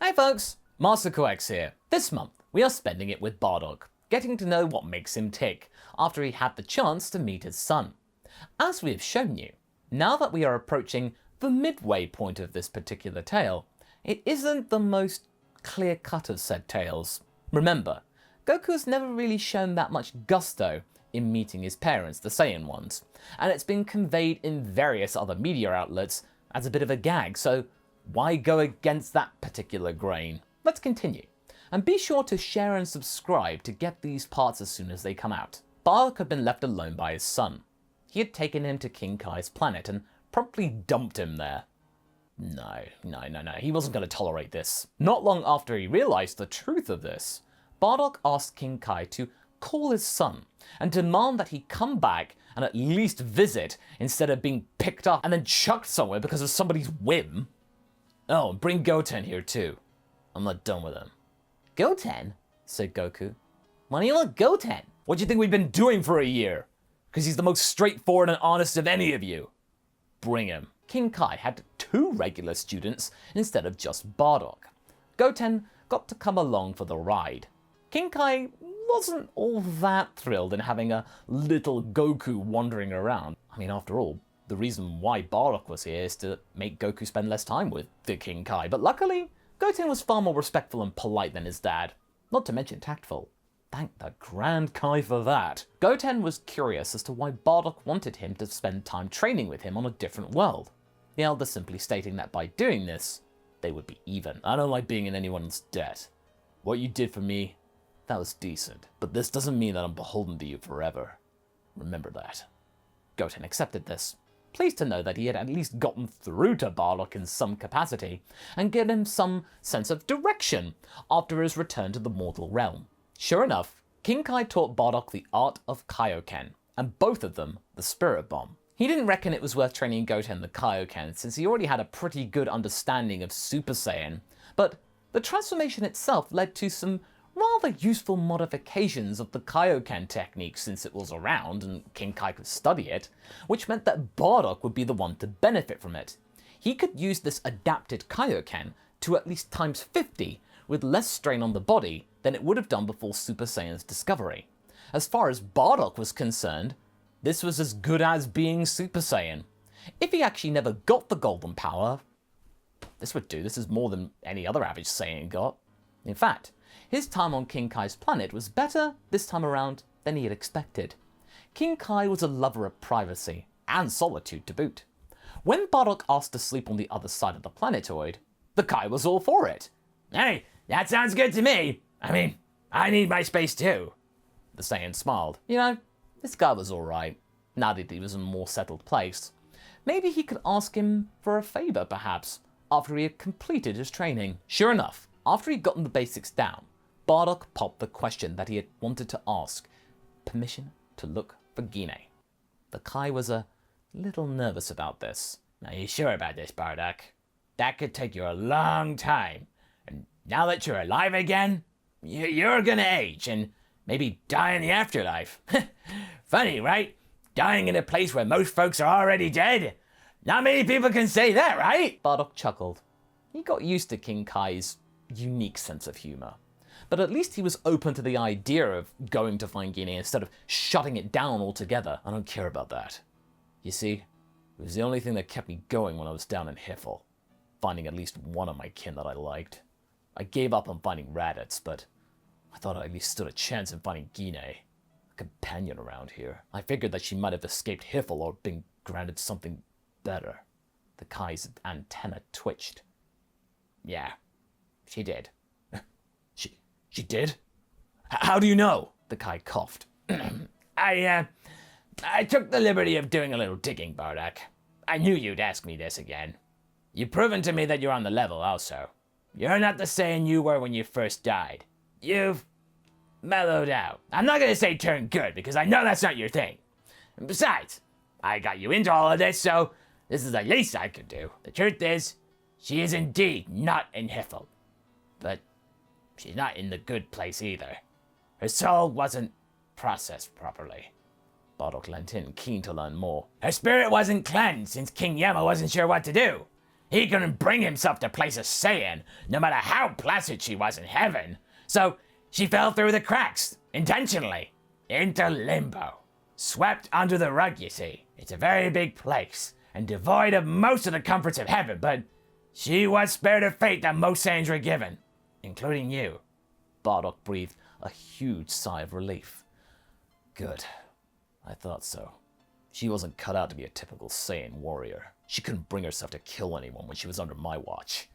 Hey folks, MasakoX here. This month, we are spending it with Bardock, getting to know what makes him tick after he had the chance to meet his son. As we have shown you, now that we are approaching the midway point of this particular tale, it isn't the most clear-cut of said tales. Remember, Goku's never really shown that much gusto in meeting his parents, the Saiyan ones, and it's been conveyed in various other media outlets as a bit of a gag, so why go against that particular grain? Let's continue. And be sure to share and subscribe to get these parts as soon as they come out. Bardock had been left alone by his son. He had taken him to King Kai's planet and promptly dumped him there. No, he wasn't going to tolerate this. Not long after he realized the truth of this, Bardock asked King Kai to call his son and demand that he come back and at least visit instead of being picked up and then chucked somewhere because of somebody's whim. Oh, bring Goten here too. I'm not done with him. Goten? Said Goku. Why do you want Goten? What do you think we've been doing for a year? Because he's the most straightforward and honest of any of you. Bring him. King Kai had 2 regular students instead of just Bardock. Goten got to come along for the ride. King Kai wasn't all that thrilled in having a little Goku wandering around. I mean, after all, the reason why Bardock was here is to make Goku spend less time with the King Kai, but luckily, Goten was far more respectful and polite than his dad, not to mention tactful. Thank the Grand Kai for that. Goten was curious as to why Bardock wanted him to spend time training with him on a different world, the elder simply stating that by doing this, they would be even. I don't like being in anyone's debt. What you did for me, that was decent, but this doesn't mean that I'm beholden to you forever. Remember that. Goten accepted this, pleased to know that he had at least gotten through to Bardock in some capacity, and given him some sense of direction after his return to the mortal realm. Sure enough, King Kai taught Bardock the art of Kaioken, and both of them the Spirit Bomb. He didn't reckon it was worth training Goten the Kaioken, since he already had a pretty good understanding of Super Saiyan, but the transformation itself led to some rather useful modifications of the Kaioken technique since it was around and King Kai could study it, which meant that Bardock would be the one to benefit from it. He could use this adapted Kaioken to at least times 50 with less strain on the body than it would have done before Super Saiyan's discovery. As far as Bardock was concerned, this was as good as being Super Saiyan. If he actually never got the golden power, this would do. This is more than any other average Saiyan got. In fact, his time on King Kai's planet was better this time around than he had expected. King Kai was a lover of privacy, and solitude to boot. When Bardock asked to sleep on the other side of the planetoid, the Kai was all for it. Hey, that sounds good to me. I mean, I need my space too. The Saiyan smiled. You know, this guy was alright, now that he was in a more settled place. Maybe he could ask him for a favor, perhaps, after he had completed his training. Sure enough, after he'd gotten the basics down, Bardock popped the question that he had wanted to ask. Permission to look for Gine. The Kai was a little nervous about this. Are you sure about this, Bardock? That could take you a long time. And now that you're alive again, you're gonna age and maybe die in the afterlife. Funny, right? Dying in a place where most folks are already dead. Not many people can say that, right? Bardock chuckled. He got used to King Kai's unique sense of humor. But at least he was open to the idea of going to find Gine instead of shutting it down altogether. I don't care about that. You see, it was the only thing that kept me going when I was down in HFIL, finding at least one of my kin that I liked. I gave up on finding Raditz, but I thought I at least stood a chance in finding Gine, a companion around here. I figured that she might have escaped HFIL or been granted something better. The Kai's antenna twitched. Yeah, she did. She did? How do you know? The Kai coughed. I took the liberty of doing a little digging, Bardock. I knew you'd ask me this again. You've proven to me that you're on the level also. You're not the Saiyan you were when you first died. You've mellowed out. I'm not gonna say turn good, because I know that's not your thing. And besides, I got you into all of this, so this is the least I could do. The truth is, she is indeed not in HFIL. But she's not in the good place either. Her soul wasn't processed properly. Bardock leant in, keen to learn more. Her spirit wasn't cleansed since King Yama wasn't sure what to do. He couldn't bring himself to place a Saiyan, no matter how placid she was in heaven. So she fell through the cracks, intentionally, into limbo. Swept under the rug, you see. It's a very big place, and devoid of most of the comforts of heaven, but she was spared a fate that most Saiyans were given, including you. Bardock breathed a huge sigh of relief. Good. I thought so. She wasn't cut out to be a typical Saiyan warrior. She couldn't bring herself to kill anyone when she was under my watch.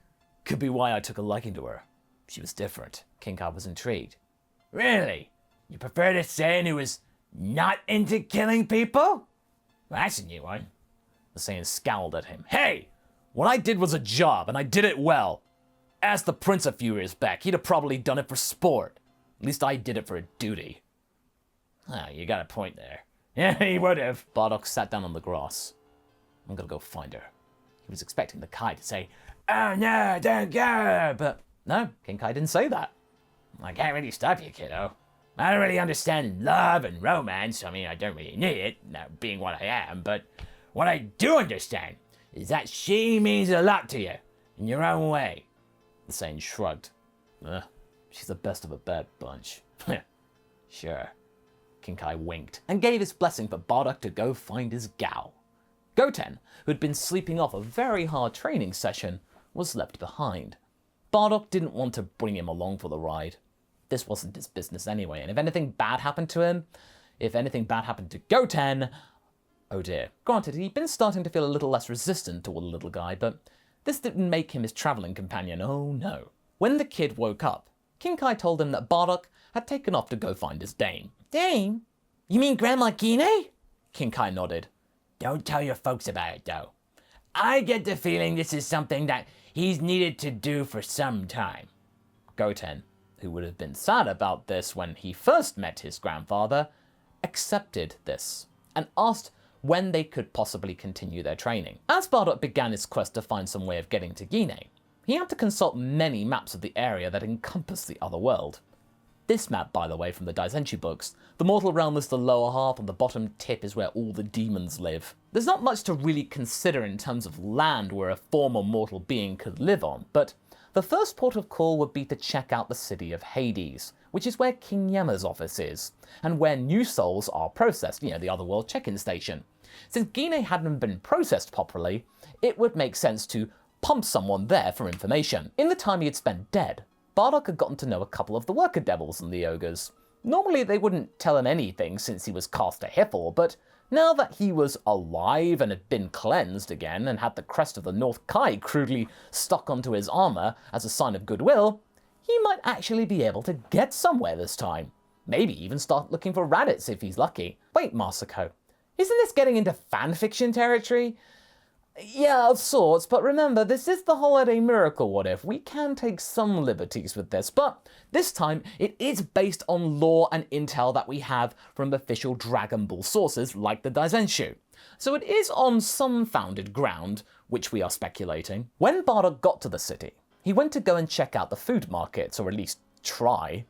Could be why I took a liking to her. She was different. King Kai was intrigued. Really? You preferred a Saiyan who was not into killing people? Well, that's a new one. The Saiyan scowled at him. Hey! What I did was a job, and I did it well. Ask the prince a few years back. He'd have probably done it for sport. At least I did it for a duty. Ah, you got a point there. Yeah, he would have. Bardock sat down on the grass. I'm gonna go find her. He was expecting the Kai to say, "Oh no, don't go!" But no, King Kai didn't say that. I can't really stop you, kiddo. I don't really understand love and romance. I mean, I don't really need it, now being what I am, but what I do understand is that she means a lot to you, in your own way. The Saiyan shrugged. She's the best of a bad bunch. Sure. King Kai winked and gave his blessing for Bardock to go find his gal. Goten, who had been sleeping off a very hard training session, was left behind. Bardock didn't want to bring him along for the ride. This wasn't his business anyway, and if anything bad happened to him, if anything bad happened to Goten, oh dear. Granted, he'd been starting to feel a little less resistant toward the little guy, but this didn't make him his traveling companion, oh no. When the kid woke up, King Kai told him that Bardock had taken off to go find his dame. Dame? You mean Grandma Gine? King Kai nodded. Don't tell your folks about it, though. I get the feeling this is something that he's needed to do for some time. Goten, who would have been sad about this when he first met his grandfather, accepted this and asked when they could possibly continue their training. As Bardock began his quest to find some way of getting to Gine, he had to consult many maps of the area that encompassed the other world. This map, by the way, from the Daizenshuu books, the mortal realm is the lower half and the bottom tip is where all the demons live. There's not much to really consider in terms of land where a former mortal being could live on, but the first port of call would be to check out the city of Hades, which is where King Yema's office is, and where new souls are processed, the otherworld check-in station. Since Gine hadn't been processed properly, it would make sense to pump someone there for information. In the time he had spent dead, Bardock had gotten to know a couple of the worker devils and the ogres. Normally they wouldn't tell him anything since he was cast a HFIL, but now that he was alive and had been cleansed again and had the crest of the North Kai crudely stuck onto his armor as a sign of goodwill, he might actually be able to get somewhere this time. Maybe even start looking for Raditz if he's lucky. Wait, Masako, isn't this getting into fanfiction territory? Yeah, of sorts, but remember, this is the holiday miracle what if. We can take some liberties with this, but this time it is based on lore and intel that we have from official Dragon Ball sources like the Daizenshuu. So it is on some founded ground, which we are speculating. When Bardock got to the city, he went to go and check out the food markets, or at least try.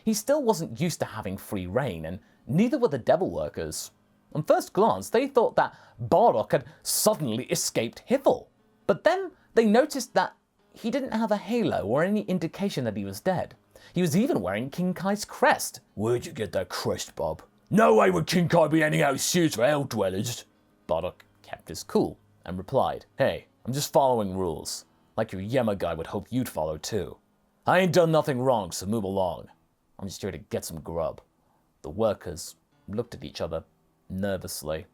He still wasn't used to having free reign, and neither were the devil workers. On first glance, they thought that Bardock had suddenly escaped HFIL. But then they noticed that he didn't have a halo or any indication that he was dead. He was even wearing King Kai's crest. Where'd you get that crest, Bob? No way would King Kai be handing out suits for hell dwellers. Bardock kept his cool and replied, Hey, I'm just following rules, like your Yema guy would hope you'd follow too. I ain't done nothing wrong, so move along. I'm just here to get some grub. The workers looked at each other nervously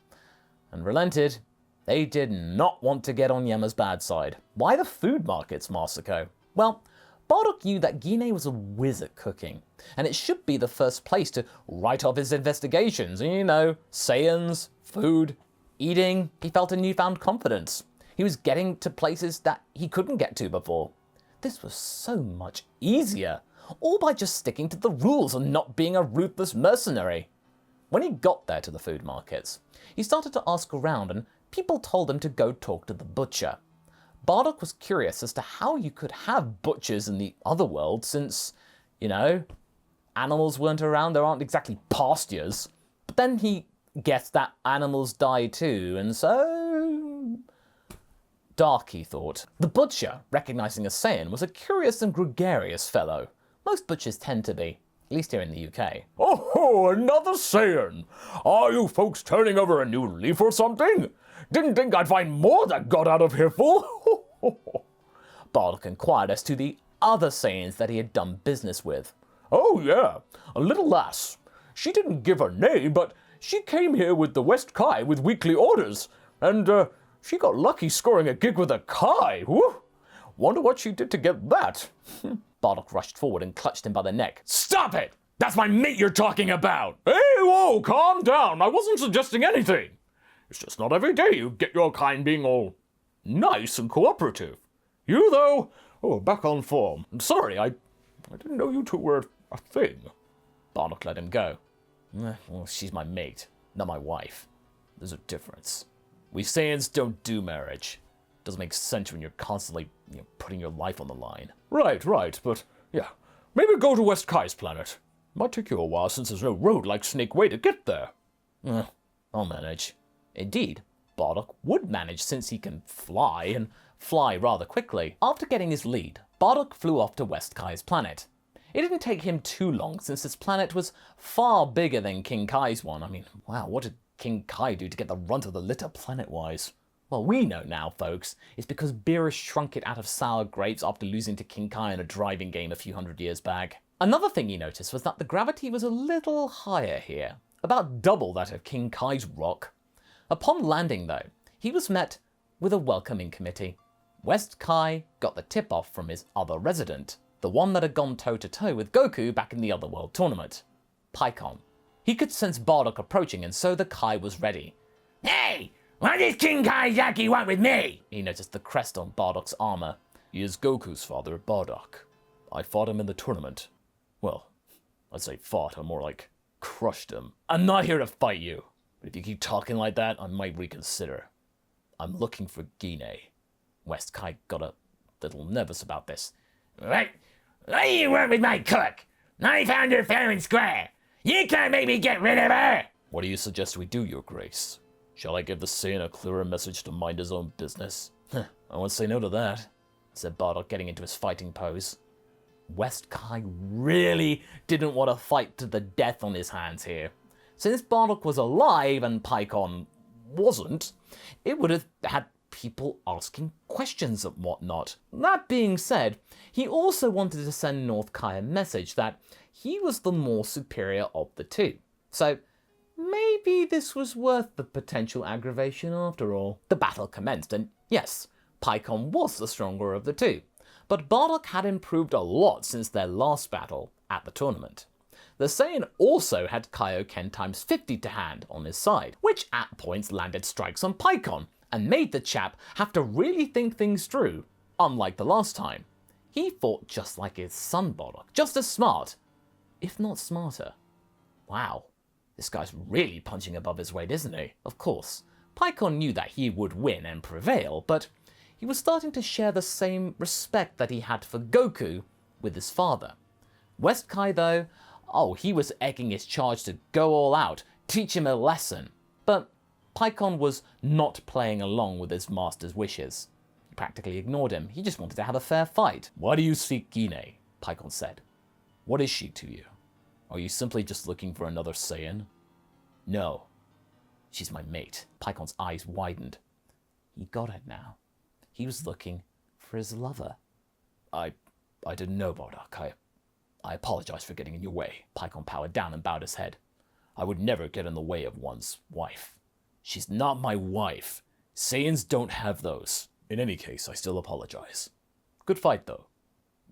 and relented. They did not want to get on Yema's bad side. Why the food markets, Masako? Well, Bardock knew that Gine was a whiz at cooking, and it should be the first place to write off his investigations. Saiyans, food, eating. He felt a newfound confidence. He was getting to places that he couldn't get to before. This was so much easier, all by just sticking to the rules and not being a ruthless mercenary. When he got there to the food markets, he started to ask around and people told him to go talk to the butcher. Bardock was curious as to how you could have butchers in the other world since, animals weren't around, there aren't exactly pastures. But then he guessed that animals die too, and so dark, he thought. The butcher, recognizing a Saiyan, was a curious and gregarious fellow. Most butchers tend to be, at least here in the UK. Oh, another Saiyan! Are you folks turning over a new leaf or something? Didn't think I'd find more that got out of here full. Bardock inquired as to the other Saiyans that he had done business with. Oh yeah, a little lass. She didn't give her name, but she came here with the West Kai with weekly orders, and she got lucky scoring a gig with a Kai. Woo! Wonder what she did to get that. Bardock rushed forward and clutched him by the neck. Stop it! That's my mate you're talking about! Hey, whoa, calm down. I wasn't suggesting anything. It's just not every day you get your kind being all nice and cooperative. You, though, back on form. I'm sorry, I didn't know you two were a thing. Bardock let him go. Well, she's my mate, not my wife. There's a difference. We Saiyans don't do marriage. Doesn't make sense when you're constantly putting your life on the line. Right, but yeah, maybe go to West Kai's planet. Might take you a while since there's no road like Snake Way to get there. I'll manage. Indeed, Bardock would manage since he can fly, and fly rather quickly. After getting his lead, Bardock flew off to West Kai's planet. It didn't take him too long since his planet was far bigger than King Kai's one. I mean, wow, what did King Kai do to get the runt of the litter planet-wise? Well, we know now, folks. It's because Beerus shrunk it out of sour grapes after losing to King Kai in a driving game a few hundred years back. Another thing he noticed was that the gravity was a little higher here, about double that of King Kai's rock. Upon landing, though, he was met with a welcoming committee. West Kai got the tip-off from his other resident, the one that had gone toe-to-toe with Goku back in the Otherworld tournament, Paikon. He could sense Bardock approaching, and so the Kai was ready. Hey! What does King Kaizaki want with me? He noticed the crest on Bardock's armor. He is Goku's father, Bardock. I fought him in the tournament. Well, I'd say fought, I'm more like crushed him. I'm not here to fight you, but if you keep talking like that, I might reconsider. I'm looking for Gine. West Kai got a little nervous about this. What do you want with my cook? I found her fair and square. You can't make me get rid of her. What do you suggest we do, Your Grace? Shall I give the Saiyan a clearer message to mind his own business? I won't say no to that, said Bardock, getting into his fighting pose. West Kai really didn't want to fight to the death on his hands here. Since Bardock was alive and Paikon wasn't, it would have had people asking questions and whatnot. That being said, he also wanted to send North Kai a message that he was the more superior of the two. So maybe this was worth the potential aggravation after all. The battle commenced, and yes, Paikon was the stronger of the two, but Bardock had improved a lot since their last battle at the tournament. The Saiyan also had Kaioken times 50 to hand on his side, which at points landed strikes on Paikon, and made the chap have to really think things through, unlike the last time. He fought just like his son Bardock, just as smart, if not smarter. Wow, this guy's really punching above his weight, isn't he? Of course, Paikon knew that he would win and prevail, but he was starting to share the same respect that he had for Goku with his father. West Kai, though, he was egging his charge to go all out, teach him a lesson. But Paikon was not playing along with his master's wishes. He practically ignored him. He just wanted to have a fair fight. Why do you seek Gine? Paikon said. What is she to you? Are you simply just looking for another Saiyan? No. She's my mate. Paikon's eyes widened. He got it now. He was looking for his lover. I didn't know, Bardock. I apologize for getting in your way. Paikon powered down and bowed his head. I would never get in the way of one's wife. She's not my wife. Saiyans don't have those. In any case, I still apologize. Good fight, though.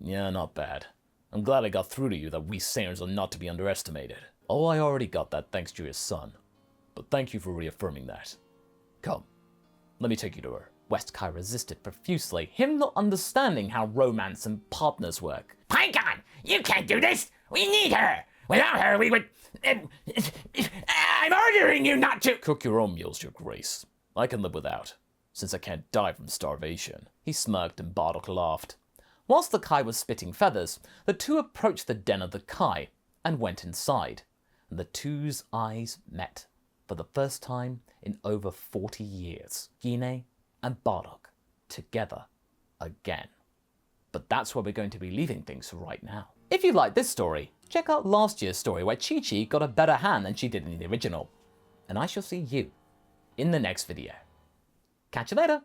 Yeah, not bad. I'm glad I got through to you that we Saiyans are not to be underestimated. Oh, I already got that thanks to your son. But thank you for reaffirming that. Come, let me take you to her. West Kai resisted profusely, him not understanding how romance and partners work. Paikon, you can't do this. We need her. Without her, we would... I'm ordering you not to... Cook your own meals, Your Grace. I can live without, since I can't die from starvation. He smirked and Bardock laughed. Whilst the Kai was spitting feathers, the two approached the den of the Kai and went inside, and the two's eyes met for the first time in over 40 years. Gine and Bardock together again. But that's where we're going to be leaving things for right now. If you like this story, check out last year's story where Chi-Chi got a better hand than she did in the original. And I shall see you in the next video. Catch you later!